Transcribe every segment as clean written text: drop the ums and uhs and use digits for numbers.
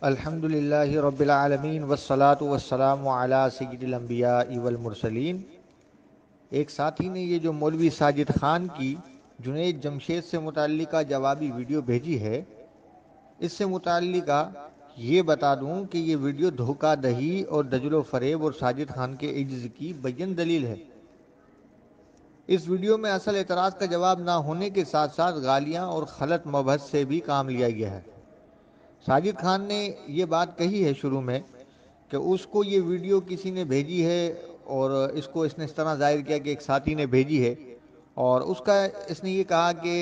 الحمد للہ رب العالمین والصلاة والسلام علی سید الانبیاء والمرسلین۔ ایک ساتھی نے یہ جو مولوی ساجد خان کی جنید جمشید سے متعلقہ جوابی ویڈیو بھیجی ہے، اس سے متعلقہ یہ بتا دوں کہ یہ ویڈیو دھوکہ دہی اور دجل و فریب اور ساجد خان کے عجز کی بین دلیل ہے۔ اس ویڈیو میں اصل اعتراض کا جواب نہ ہونے کے ساتھ ساتھ گالیاں اور غلط مبحث سے بھی کام لیا گیا ہے۔ ساجد خان نے یہ بات کہی ہے شروع میں کہ اس کو یہ ویڈیو کسی نے بھیجی ہے اور اس نے اس طرح ظاہر کیا کہ ایک ساتھی نے بھیجی ہے، اور اس نے یہ کہا کہ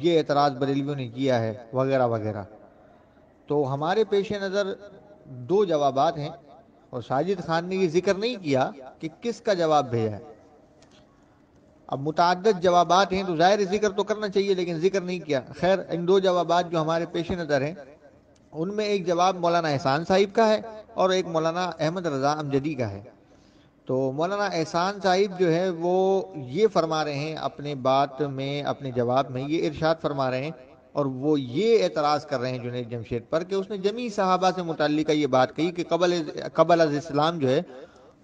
یہ اعتراض بریلویوں نے کیا ہے وغیرہ وغیرہ۔ تو ہمارے پیش نظر دو جوابات ہیں، اور ساجد خان نے یہ ذکر نہیں کیا کہ کس کا جواب بھیجا ہے۔ اب متعدد جوابات ہیں تو ظاہر ذکر تو کرنا چاہیے، لیکن ذکر نہیں کیا۔ خیر، ان دو جوابات جو ہمارے پیش نظر ہیں، ان میں ایک جواب مولانا احسان صاحب کا ہے اور ایک مولانا احمد رضا امجدی کا ہے۔ تو مولانا احسان صاحب جو ہے وہ یہ فرما رہے ہیں اپنے بات میں، اپنے جواب میں یہ ارشاد فرما رہے ہیں، اور وہ یہ اعتراض کر رہے ہیں جنید جمشید پر کہ اس نے جمیع صحابہ سے متعلقہ یہ بات کہی کہ قبل از اسلام جو ہے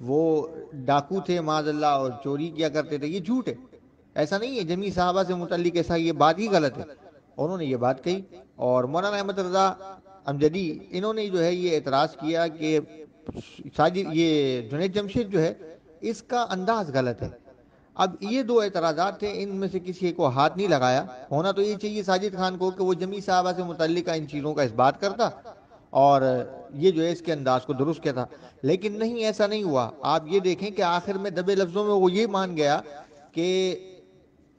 وہ ڈاکو تھے معاذ اللہ اور چوری کیا کرتے تھے۔ یہ جھوٹ ہے، ایسا نہیں ہے۔ جمیع صحابہ سے متعلق ایسا یہ بات ہی غلط ہے، انہوں نے یہ بات کہی۔ اور مولانا احمد رضا امجدی انہوں نے جو ہے یہ اعتراض کیا کہ یہ جنید جمشید جو ہے اس کا انداز غلط ہے۔ اب یہ دو اعتراضات تھے، ان میں سے کسی کو ہاتھ نہیں لگایا۔ ہونا تو یہ چاہیے ساجد خان کو کہ وہ جمیع صحابہ سے متعلقہ ان چیزوں کا اس بات کرتا اور یہ جو ہے اس کے انداز کو درست کیا تھا، لیکن نہیں، ایسا نہیں ہوا۔ آپ یہ دیکھیں کہ آخر میں دبے لفظوں میں وہ یہ مان گیا کہ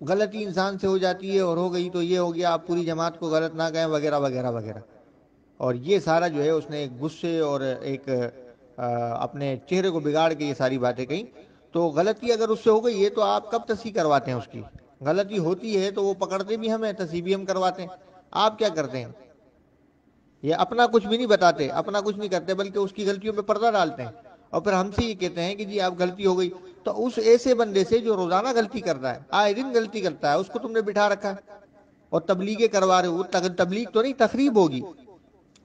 غلطی انسان سے ہو جاتی ہے اور ہو گئی تو یہ ہو گیا، آپ پوری جماعت کو غلط نہ کہیں وغیرہ وغیرہ وغیرہ۔ اور یہ سارا جو ہے اس نے ایک غصے اور ایک اپنے چہرے کو بگاڑ کے یہ ساری باتیں کہیں۔ تو غلطی اگر اس سے ہو گئی ہے تو آپ کب تصحیح کرواتے ہیں؟ اس کی غلطی ہوتی ہے تو وہ پکڑتے بھی ہمیں، تصحیح بھی ہم کرواتے ہیں۔ آپ کیا کرتے ہیں؟ یہ اپنا کچھ بھی نہیں بتاتے، اپنا کچھ نہیں کرتے، بلکہ اس کی غلطیوں پہ پردہ ڈالتے ہیں، اور پھر ہم سے یہ کہتے ہیں کہ جی آپ غلطی ہو گئی۔ تو اس ایسے بندے سے جو روزانہ غلطی کرتا ہے، آئے دن غلطی کرتا ہے، اس کو تم نے بٹھا رکھا ہے اور تبلیغیں کروا رہے ہو۔ تبلیغ تو نہیں، تخریب ہوگی۔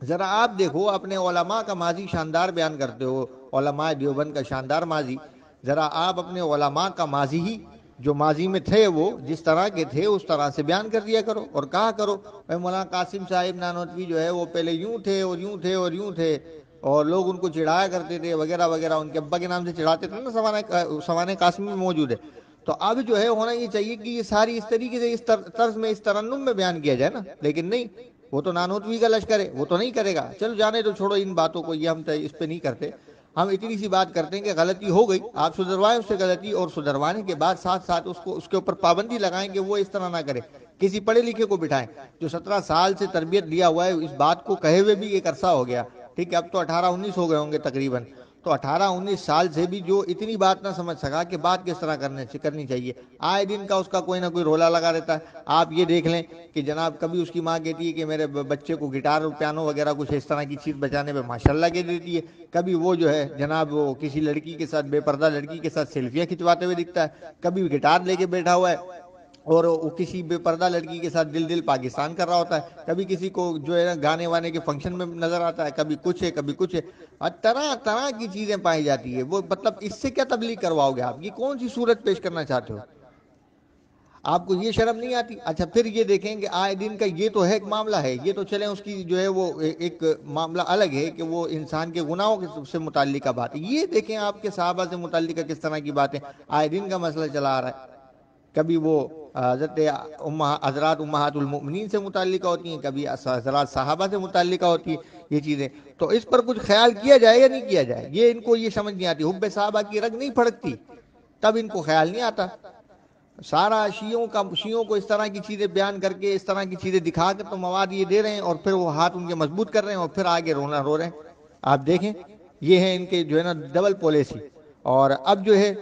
ذرا آپ دیکھو، اپنے علماء کا ماضی شاندار بیان کرتے ہو، علماء دیوبند کا شاندار ماضی، ذرا آپ اپنے علماء کا ماضی ہی جو ماضی میں تھے وہ جس طرح کے تھے اس طرح سے بیان کر دیا کرو اور کہا کرو مولانا قاسم صاحب نانوتوی جو ہے وہ پہلے یوں تھے اور یوں تھے اور یوں تھے، اور لوگ ان کو چڑھایا کرتے تھے وغیرہ وغیرہ، ان کے ابا کے نام سے چڑھاتے تھے نا، سوانح قاسمی میں موجود ہے۔ تو اب جو ہے ہونا یہ چاہیے کہ یہ ساری اس طریقے سے اس طرز میں، اس ترنم میں بیان کیا جائے نا، لیکن نہیں، وہ تو نانوتوی کا لشکر ہے، وہ تو نہیں کرے گا۔ چلو جانے تو، چھوڑو ان باتوں کو، یہ ہم اس پہ نہیں کرتے۔ ہم اتنی سی بات کرتے ہیں کہ غلطی ہو گئی، آپ سدھروائیں اس سے غلطی، اور سدھروانے کے بعد ساتھ ساتھ اس کے اوپر پابندی لگائیں کہ وہ اس طرح نہ کرے۔ کسی پڑھے لکھے کو بٹھائیں جو 17 سال سے تربیت لیا ہوا ہے، اس بات کو کہے ہوئے بھی ایک عرصہ ہو گیا، ٹھیک ہے، اب تو 18-19 ہو گئے ہوں گے تقریباً۔ تو 18-19 سال سے بھی جو اتنی بات نہ سمجھ سکا کہ بات کس طرح کرنی چاہیے، آئے دن کا اس کا کوئی نہ کوئی رولا لگا رہتا ہے۔ آپ یہ دیکھ لیں کہ جناب کبھی اس کی ماں کہتی ہے کہ میرے بچے کو گٹار اور پیانو وغیرہ کچھ اس طرح کی چیز بجانے پہ ماشاءاللہ کہہ دیتی ہے، کبھی وہ جو ہے جناب وہ کسی لڑکی کے ساتھ، بے پردہ لڑکی کے ساتھ سیلفیاں کھنچواتے ہوئے دکھتا ہے، کبھی گٹار لے کے بیٹھا ہوا ہے اور وہ کسی بے پردہ لڑکی کے ساتھ دل پاکستان کر رہا ہوتا ہے، کبھی کسی کو جو ہے نا گانے وانے کے فنکشن میں نظر آتا ہے، کبھی کچھ ہے کبھی کچھ ہے، اور طرح طرح کی چیزیں پائی جاتی ہے۔ وہ مطلب اس سے کیا تبلیغ کرواؤ گے آپ؟ یہ کون سی صورت پیش کرنا چاہتے ہو؟ آپ کو یہ شرم نہیں آتی؟ اچھا پھر یہ دیکھیں کہ آئے دن کا یہ تو ہے ایک معاملہ ہے، یہ تو چلیں اس کی جو ہے وہ ایک معاملہ الگ ہے کہ وہ انسان کے گناہوں سے متعلقہ بات ہے۔ یہ دیکھیں آپ کے صحابہ سے متعلقہ کس طرح کی باتیں آئے دن کا مسئلہ چلا آ رہا ہے۔ کبھی وہ حضرات امہات المؤمنین سے متعلقہ ہوتی ہیں، کبھی حضرات صحابہ سے متعلقہ ہوتی ہیں یہ چیزیں۔ تو اس پر کچھ خیال کیا جائے یا نہیں کیا جائے، یہ ان کو یہ سمجھ نہیں آتی۔ حب صحابہ کی رگ نہیں پھڑکتی تب ان کو خیال نہیں آتا۔ سارا شیعوں کو اس طرح کی چیزیں بیان کر کے، اس طرح کی چیزیں دکھا کر تو مواد یہ دے رہے ہیں، اور پھر وہ ہاتھ ان کے مضبوط کر رہے ہیں اور پھر آگے رونا رو رہے ہیں۔ آپ دیکھیں یہ ہے ان کے جو ہے نا ڈبل پالیسی۔ اور اب جو ہے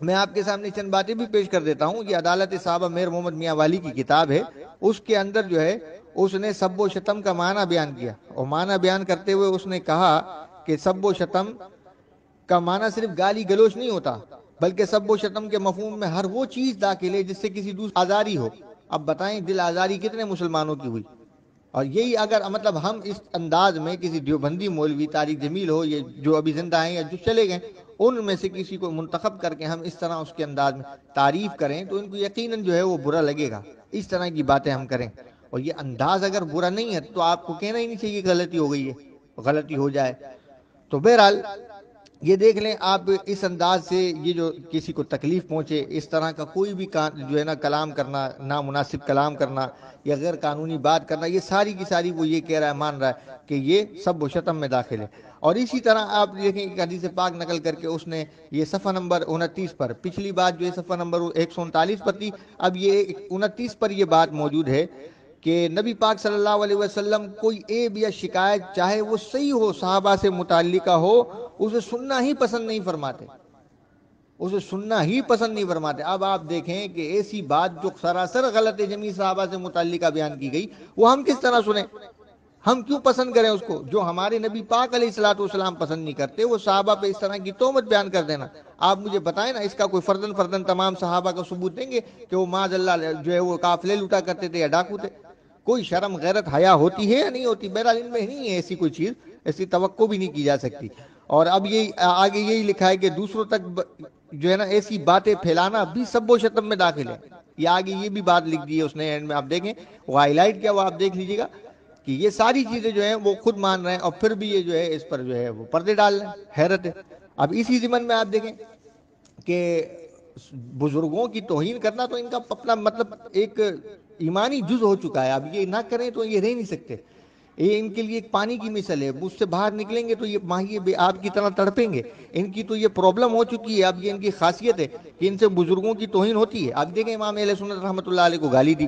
میں آپ کے سامنے چند باتیں بھی پیش کر دیتا ہوں۔ یہ عدالت صحابہ میر محمد میاں والی کی کتاب ہے، اس کے اندر جو ہے اس نے سب و شتم کا معنی بیان کیا، اور معنی بیان کرتے ہوئے اس نے کہا کہ سب و شتم کا معنی صرف گالی گلوچ نہیں ہوتا، بلکہ سب و شتم کے مفہوم میں ہر وہ چیز داخل ہے جس سے کسی دوسرے آزاری ہو۔ اب بتائیں دل آزاری کتنے مسلمانوں کی ہوئی، اور یہی اگر مطلب ہم اس انداز میں کسی دیوبندی مولوی طارق جمیل ہو، یہ جو ابھی زندہ ہیں یا جو چلے گئے، ان میں سے کسی کو منتخب کر کے ہم اس طرح اس کے انداز میں تعریف کریں تو ان کو یقیناً جو ہے وہ برا لگے گا، اس طرح کی باتیں ہم کریں۔ اور یہ انداز اگر برا نہیں ہے تو آپ کو کہنا ہی نہیں چاہیے کہ غلطی ہو گئی ہے، غلطی ہو جائے۔ تو بہرحال یہ دیکھ لیں آپ، اس انداز سے یہ جو کسی کو تکلیف پہنچے، اس طرح کا کوئی بھی جو ہے نا کلام کرنا، نامناسب کلام کرنا یا غیر قانونی بات کرنا، یہ ساری کی ساری وہ یہ کہہ رہا ہے، مان رہا ہے کہ یہ سب و شتم میں داخل ہے۔ اور اسی طرح آپ دیکھیں کہ حدیث پاک نقل کر کے اس نے یہ صفحہ نمبر 29 پر، پچھلی بات جو ہے صفحہ نمبر 139 پر تھی، اب یہ 29 پر یہ بات موجود ہے کہ نبی پاک صلی اللہ علیہ وسلم کوئی عیب یا شکایت چاہے وہ صحیح ہو، صحابہ سے متعلقہ ہو، اسے سننا ہی پسند نہیں فرماتے، اسے سننا ہی پسند نہیں فرماتے۔ اب آپ دیکھیں کہ ایسی بات جو سراسر غلط ہے، جمیع صحابہ سے متعلقہ بیان کی گئی، وہ ہم کس طرح سنیں؟ ہم کیوں پسند کریں اس کو؟ جو ہمارے نبی پاک علیہ الصلوۃ والسلام پسند نہیں کرتے، وہ صحابہ پہ اس طرح کی تہمت بیان کر دینا۔ آپ مجھے بتائیں نا، اس کا کوئی فردن تمام صحابہ کا ثبوت دیں گے کہ وہ معاذ اللہ جو ہے وہ قافلے لوٹا کرتے تھے یا ڈاکو تھے؟ کوئی شرم غیرت حیا ہوتی ہے یا نہیں ہوتی؟ بہرحال ان میں نہیں ہے ایسی کوئی چیز، ایسی توقع بھی نہیں کی جا سکتی۔ اور اب یہی آگے یہی لکھا ہے کہ دوسروں تک جو ہے نا ایسی باتیں پھیلانا بھی سب و شتم میں داخل ہے۔ یہ آگے یہ بھی بات لکھ دی ہے اس نے اینڈ میں، آپ دیکھیں وہ ہائی لائٹ کیا، وہ آپ دیکھ لیجیے گا کہ یہ ساری چیزیں جو ہیں وہ خود مان رہے ہیں، اور پھر بھی یہ جو ہے اس پر جو ہے وہ پردے ڈال رہے ہیں۔ حیرت ہے۔ اب اسی ضمن میں آپ دیکھیں کہ بزرگوں کی توہین کرنا تو ان کا اپنا مطلب ایک ایمانی جز ہو چکا ہے۔ اب یہ نہ کریں تو یہ رہ نہیں سکتے، یہ ان کے لیے ایک پانی کی مثل ہے، اس سے باہر نکلیں گے تو یہ ماہی آپ کی طرح تڑپیں گے۔ ان کی تو یہ پرابلم ہو چکی ہے، اب یہ ان کی خاصیت ہے کہ ان سے بزرگوں کی توہین ہوتی ہے۔ اب دیکھیں امام اہل سنت رحمۃ اللہ علیہ کو گالی دی،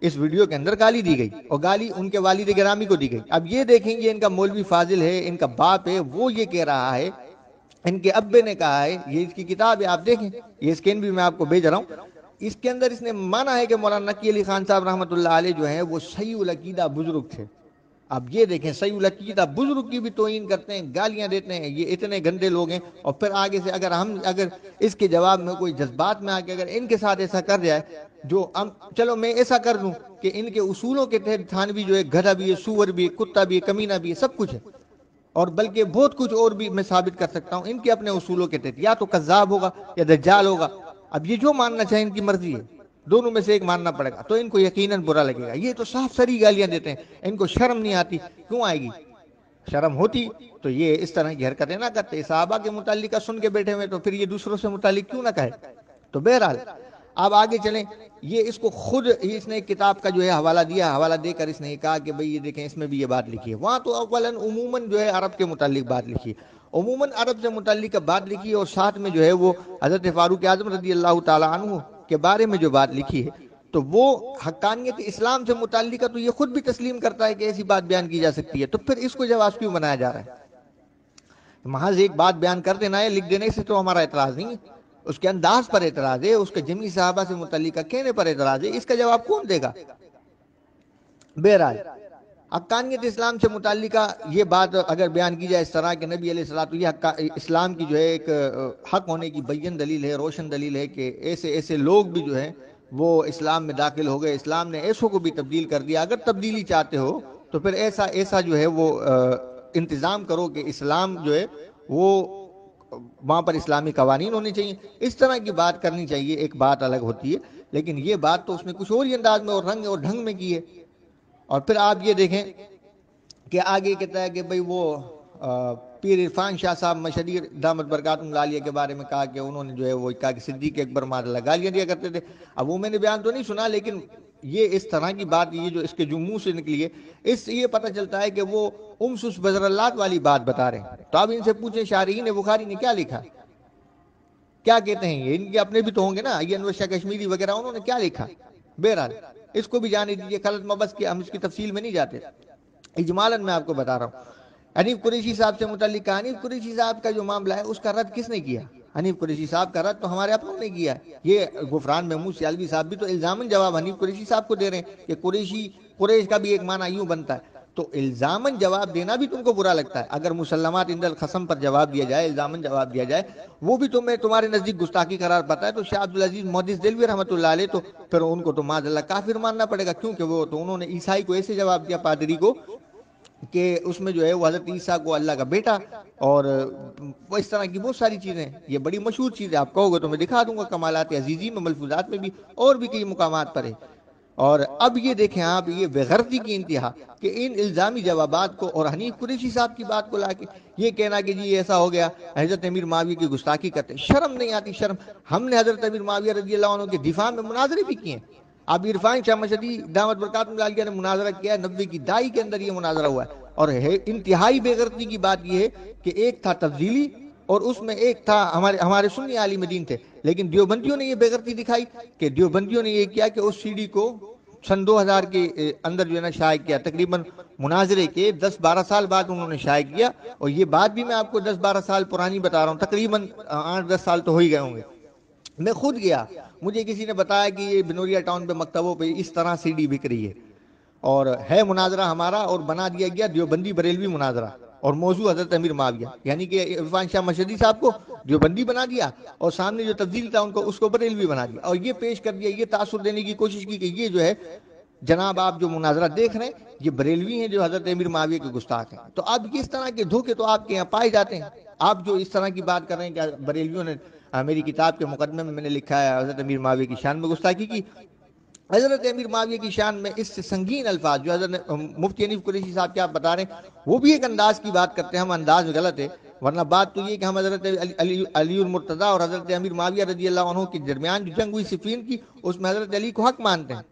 اس ویڈیو کے اندر گالی دی گئی، اور گالی ان کے والد گرامی کو دی گئی۔ اب یہ دیکھیں گے ان کا مولوی فاضل ہے، ان کا باپ ہے، وہ یہ کہہ رہا ہے، ان کے ابے نے کہا ہے، یہ اس کی کتاب ہے آپ دیکھیں، یہ اسکین بھی میں آپ کو بھیج رہا ہوں، اس کے اندر اس نے مانا ہے کہ مولانا نقی علی خان صاحب رحمۃ اللہ علیہ جو ہیں وہ صحیح العقیدہ بزرگ تھے۔ اب یہ دیکھیں صحیح العقیدہ بزرگ کی بھی توہین کرتے ہیں، گالیاں دیتے ہیں، یہ اتنے گندے لوگ ہیں۔ اور پھر آگے سے اگر اس کے جواب میں کوئی جذبات میں آ کے اگر ان کے ساتھ ایسا کر جائے، جو چلو میں ایسا کر دوں کہ ان کے اصولوں کے تحت تھانوی جو ہے گدھا بھی ہے، سور بھی ہے، کتا بھی ہے، کمینہ بھی ہے، سب کچھ ہے، اور بلکہ بہت کچھ اور بھی میں ثابت کر سکتا ہوں ان کے اپنے اصولوں کے تحت، یا تو کذاب ہوگا یا دجال ہوگا۔ اب یہ جو ماننا چاہے ان کی مرضی ہے، دونوں میں سے ایک ماننا پڑے گا، تو ان کو یقیناً برا لگے گا۔ یہ تو صاف سری گالیاں دیتے ہیں، ان کو شرم نہیں آتی، کیوں آئے گی؟ شرم ہوتی تو یہ اس طرح کی حرکتیں نہ کرتے۔ صحابہ کے متعلقہ سن کے بیٹھے ہوئے تو پھر یہ دوسروں سے متعلق کیوں نہ کہے؟ تو بہرحال اب آگے چلیں، یہ اس کو خود اس نے ایک کتاب کا جو ہے حوالہ دیا، حوالہ دے کر اس نے کہا کہ بھئی یہ دیکھیں اس میں بھی یہ بات لکھی ہے۔ وہاں تو اولاً عموماً جو ہے عرب کے متعلق بات لکھی ہے، عموماً عرب سے متعلق بات لکھی ہے، اور ساتھ میں جو ہے وہ حضرت فاروق اعظم رضی اللہ تعالیٰ عنہ کے بارے میں جو بات لکھی ہے، تو وہ حقانیت اسلام سے متعلقہ تو یہ خود بھی تسلیم کرتا ہے کہ ایسی بات بیان کی جا سکتی ہے، تو پھر اس کو جواز کیوں بنایا جا رہا ہے؟ محض ایک بات بیان کر دینا ہے، لکھ دینے سے تو ہمارا اعتراض نہیں ہے، اس کے انداز پر اعتراض ہے، اس کے جمیع صحابہ سے متعلقہ کہنے پر اعتراض ہے، اس کا جواب کون دے گا؟ بہرحال حقانیت اسلام سے متعلقہ یہ بات اگر بیان کی جائے اس طرح کہ نبی علیہ الصلوۃ یہ اسلام کی جو ہے ایک حق ہونے کی بین دلیل ہے، روشن دلیل ہے کہ ایسے لوگ بھی جو ہیں وہ اسلام میں داخل ہو گئے، اسلام نے ایسوں کو بھی تبدیل کر دیا۔ اگر تبدیلی چاہتے ہو تو پھر ایسا جو ہے وہ انتظام کرو کہ اسلام جو ہے وہ وہاں پر اسلامی قوانین ہونے چاہیے، اس طرح کی بات کرنی چاہیے، ایک بات الگ ہوتی ہے، لیکن یہ بات تو اس نے کچھ اور ہی انداز میں اور رنگ اور ڈھنگ میں کی ہے۔ اور پھر آپ یہ دیکھیں کہ آگے کہتا ہے کہ بھئی وہ پیر عرفان شاہ صاحب مشریر دامت برکاتہم العالیہ کے بارے میں کہا کہ انہوں نے جو ہے وہ کہا کہ صدیق اکبر ماذ اللہ گالیاں دیا کرتے تھے۔ اب وہ میں نے بیان تو نہیں سنا، لیکن یہ اس طرح کی بات یہ جو اس کے جو منہ سے نکلی ہے، اس سے یہ پتہ چلتا ہے کہ وہ امسس بذراللات والی بات بتا رہے ہیں۔ تو اب ان سے پوچھیں شارحین بخاری نے کیا لکھا، کیا کہتے ہیں، یہ ان کے اپنے بھی تو ہوں گے نا، یہ انور شاہ کشمیری وغیرہ انہوں نے کیا لکھا؟ بہرحال اس کو بھی جانے دیجیے، خلط مبس کی ہم اس کی تفصیل میں نہیں جاتے، اجمالاً میں آپ کو بتا رہا ہوں۔ حنیف قریشی صاحب سے متعلق کہا، حنیف قریشی صاحب کا جو معاملہ ہے اس کا رد کس نے کیا؟ حنیف قریشی صاحب کا رد تو ہمارے اپنوں نے کیا۔ یہ غفران محمود سیالوی صاحب بھی تو الزاماً جواب حنیف قریشی صاحب کو دے رہے ہیں کہ قریش کا بھی ایک معنی یوں بنتا ہے۔ تو الزامن جواب دینا بھی تم کو برا لگتا ہے. اگر مسلمات عند الخصم پر جواب دیا جائے, الزامن جواب دیا جائے, وہ بھی تمہیں تمہارے نزدیک گستاخی قرار پاتا ہے, تو شاہ عبدالعزیز محدث دہلوی رحمۃ اللہ علیہ تو پھر ان کو تو معاذ اللہ کافر ماننا پڑے گا, کیونکہ وہ تو انہوں نے عیسائی کو ایسے جواب دیا, پادری کو, کہ اس میں جو ہے وہ حضرت عیسیٰ کو اللہ کا بیٹا, اور وہ اس طرح کی بہت ساری چیزیں. یہ بڑی مشہور چیز ہے, آپ کہو گے تو میں دکھا دوں گا کمالات عزیزی میں, ملفوظات میں بھی, اور بھی کئی مقامات پر ہے. اور اب یہ دیکھیں آپ, یہ بےغرضی کی انتہا کہ ان الزامی جوابات کو اور حنیف قریشی صاحب کی بات کو لا کے یہ کہنا کہ جی ایسا ہو گیا, حضرت امیر معاویہ کی گستاخی کرتے. شرم نہیں آتی؟ شرم. ہم نے حضرت امیر معاویہ رضی اللہ عنہ کے دفاع میں مناظرے بھی کیے ہیں. اب عرفان شاہ مشہدی دامت برکاتہ العالیہ نے مناظرہ کیا ہے, 90 کی دہائی کے اندر یہ مناظرہ ہوا ہے. اور انتہائی بےغرضی کی بات یہ ہے کہ ایک تھا تفضیلی اور اس میں ایک تھا ہمارے سنی عالم دین تھے. لیکن دیوبندیوں نے یہ بےغرضی دکھائی کہ دیوبندیوں نے یہ کیا کہ اس سی ڈی کو سن 2000 کے اندر جو ہے نا شائع کیا, تقریباً مناظرے کے 10-12 سال بعد انہوں نے شائع کیا. اور یہ بات بھی میں آپ کو 10-12 سال پرانی بتا رہا ہوں, تقریباً 8-10 سال تو ہو ہی گئے ہوں گے. میں خود گیا, مجھے کسی نے بتایا کہ یہ بنوریا ٹاؤن پہ مکتبوں پہ اس طرح سی ڈی بک رہی ہے, اور ہے مناظرہ ہمارا, اور بنا دیا گیا دیوبندی بریلوی مناظرہ, اور موضوع حضرت امیر معاویہ, یعنی کہ عرفان شاہ مشہدی صاحب کو دیوبندی بنا دیا, اور سامنے جو تفضیل تھا ان کو اس کو بریلوی بنا دیا, اور یہ پیش کر دیا, یہ تاثر دینے کی کوشش کی کہ یہ جو ہے جناب آپ جو مناظرہ دیکھ رہے ہیں یہ بریلوی ہیں جو حضرت امیر معاویہ کے گستاخ ہیں. تو اب اس طرح کے دھوکے تو آپ کے یہاں پائے جاتے ہیں. آپ جو اس طرح کی بات کر رہے ہیں کہ بریلویوں نے, میری کتاب کے مقدمے میں نے لکھا ہے حضرت امیر معاویہ کی شان میں گستاخی کی. حضرت امیر معاویہ کی شان میں اس سے سنگین الفاظ جو حضرت مفتی حنیف قریشی صاحب کیا بتا رہے ہیں, وہ بھی ایک انداز کی بات کرتے ہیں. ہم انداز غلط ہے, ورنہ بات تو یہ کہ ہم حضرت علی المرتضیٰ اور حضرت امیر معاویہ رضی اللہ عنہ کے درمیان جو جنگ ہوئی صفین کی, اس میں حضرت علی کو حق مانتے ہیں.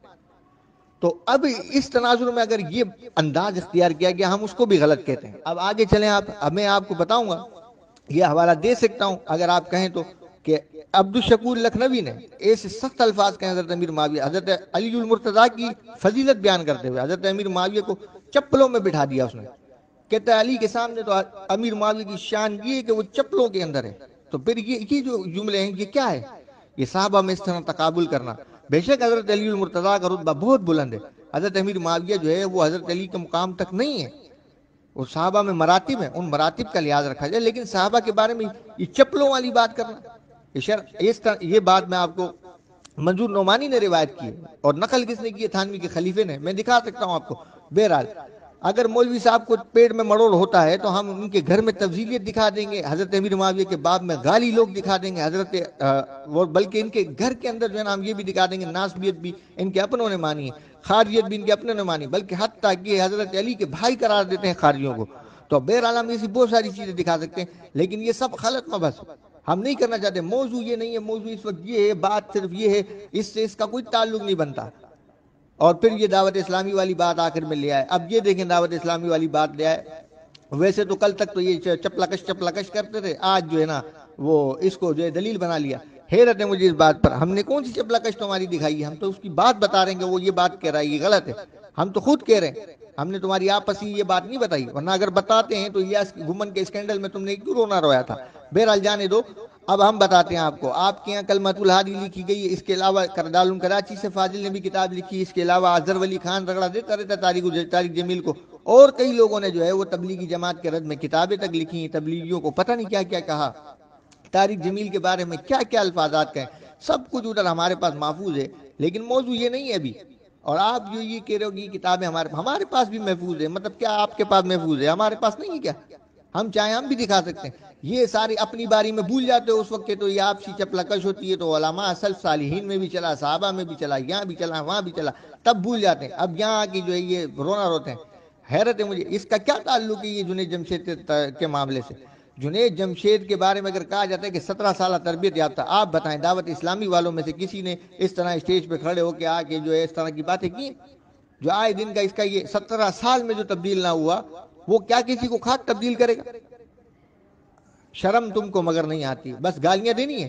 تو اب اس تناظر میں اگر یہ انداز اختیار کیا گیا, ہم اس کو بھی غلط کہتے ہیں. اب آگے چلیں آپ, اب میں آپ کو بتاؤں گا, یہ حوالہ دے سکتا ہوں اگر آپ کہیں تو, کہ عبدالشکور لکھنوی نے ایسے سخت الفاظ کہیں حضرت امیر معاویہ, حضرت علی المرتضیٰ کی فضیلت بیان کرتے ہوئے حضرت امیر معاویہ کو چپلوں میں بٹھا دیا اس نے. کہتا ہے علی کے سامنے تو امیر معاویہ کی شان یہ ہے کہ وہ چپلوں کے اندر ہے. تو پھر یہ جو جملے ہیں یہ کیا ہے؟ یہ صحابہ میں اس طرح تقابل کرنا. بے شک حضرت علی المرتضیٰ کا رتبہ بہت بلند ہے, حضرت امیر معاویہ جو ہے وہ حضرت علی کے مقام تک نہیں ہے. وہ صحابہ میں مراتب ہیں, ان مراتب کا لحاظ رکھا جائے, لیکن صحابہ کے بارے میں یہ چپلوں والی بات کرنا, یہ بات میں آپ کو منظور نعمانی نے روایت کی ہے, اور نقل کس نے کی ہے؟ تھانوی کے خلیفے نے. میں دکھا سکتا ہوں آپ کو. بہرحال اگر مولوی صاحب کو پیٹ میں مڑوڑ ہوتا ہے تو ہم ان کے گھر میں تفضیلیت دکھا دیں گے, حضرت امیر معاویہ کے باب میں گالی لوگ دکھا دیں گے, بلکہ ان کے گھر کے اندر جو ہے نا ہم یہ بھی دکھا دیں گے ناسبیت بھی ان کے اپنوں نے مانی ہے, خارجیت بھی ان کے اپنے نے مانی, بلکہ حتیٰ کہ حضرت علی کے بھائی قرار دیتے ہیں خارجیوں کو. تو بہرحال ہم ایسی بہت ساری چیزیں دکھا سکتے ہیں, لیکن یہ سب خلط مبحث ہم نہیں کرنا چاہتے. موضوع یہ نہیں ہے, موضوع اس وقت یہ ہے, بات صرف یہ ہے, اس سے اس کا کوئی تعلق نہیں بنتا. اور پھر یہ دعوت اسلامی والی بات آخر میں لے آئے. اب یہ دیکھیں دعوت اسلامی والی بات لے آئے. ویسے تو کل تک تو یہ چپلکش کرتے تھے, آج جو ہے نا وہ اس کو جو ہے دلیل بنا لیا. حیرت ہے مجھے اس بات پر, ہم نے کون سی چپلکش تمہاری دکھائی ہے؟ ہم تو اس کی بات بتا رہے ہیں کہ وہ یہ بات کہہ رہا ہے, یہ غلط ہے. ہم تو خود کہہ رہے ہیں, ہم نے تمہاری آپسی یہ بات نہیں بتائی, ورنہ اگر بتاتے ہیں تو یہ گمن کے اسکینڈل میں تم نے کیوں رونا رویا تھا. بہرحال جانے دو. اب ہم بتاتے ہیں آپ کو, آپ کے یہاں کلمۃ الہادی لکھی گئی ہے, اس کے علاوہ کردالم کراچی سے فاضل نے بھی کتاب لکھی, اس کے علاوہ اظہر ولی خان رگڑا دیتا رہتا طارق جمیل کو, اور کئی لوگوں نے جو ہے وہ تبلیغی جماعت کے رد میں کتابیں تک لکھی ہیں. تبلیغیوں کو پتہ نہیں کیا کیا کہا, طارق جمیل کے بارے میں کیا کیا الفاظات کہیں, سب کچھ ادھر ہمارے پاس محفوظ ہے. لیکن موضوع یہ نہیں ہے ابھی. اور آپ جو یہ کہہ رہے ہو کہ کتابیں ہمارے پاس بھی محفوظ ہے, مطلب کیا آپ کے پاس محفوظ ہے, ہمارے پاس نہیں ہے کیا؟ ہم چاہیں ہم بھی دکھا سکتے ہیں. یہ سارے اپنی باری میں بھول جاتے ہو اس وقت کے, تو یہ آپ سی چپلکش ہوتی ہے تو علماء اصل صالحین میں بھی چلا, صحابہ میں بھی چلا, یہاں بھی چلا, وہاں بھی چلا, تب بھول جاتے ہیں. اب یہاں کی جو ہے یہ رونا روتے ہیں. حیرت ہے مجھے, اس کا کیا تعلق ہے یہ جنید جمشید کے معاملے سے؟ جنید جمشید کے بارے میں اگر کہا جاتا ہے کہ 17 سالہ تربیت یافتہ, آپ بتائیں دعوت اسلامی والوں میں سے کسی نے اس طرح اسٹیج پہ کھڑے ہو کے آ کے جو ہے اس طرح کی باتیں کی, جو آئے دن کا اس کا یہ 17 سال میں جو تبدیل نہ ہوا, وہ کیا کسی کو خاک تبدیل کرے گا؟ شرم تم کو مگر نہیں آتی, بس گالیاں دینی ہے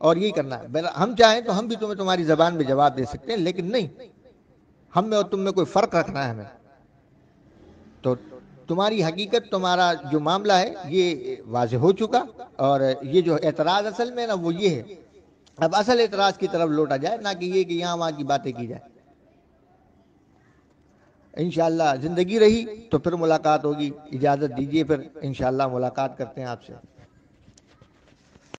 اور یہی کرنا ہے. ہم چاہیں تو ہم بھی تمہیں تمہاری زبان میں جواب دے سکتے ہیں, لیکن نہیں, ہم میں اور تم میں کوئی فرق رکھنا ہے ہمیں. تو تمہاری حقیقت, تمہارا جو معاملہ ہے یہ واضح ہو چکا, اور یہ جو اعتراض اصل میں نا وہ یہ ہے. اب اصل اعتراض کی طرف لوٹا جائے, نہ کہ یہ کہ یہاں وہاں کی باتیں کی جائے. انشاءاللہ زندگی رہی تو پھر ملاقات ہوگی. اجازت دیجیے، پھر انشاءاللہ ملاقات کرتے ہیں آپ سے.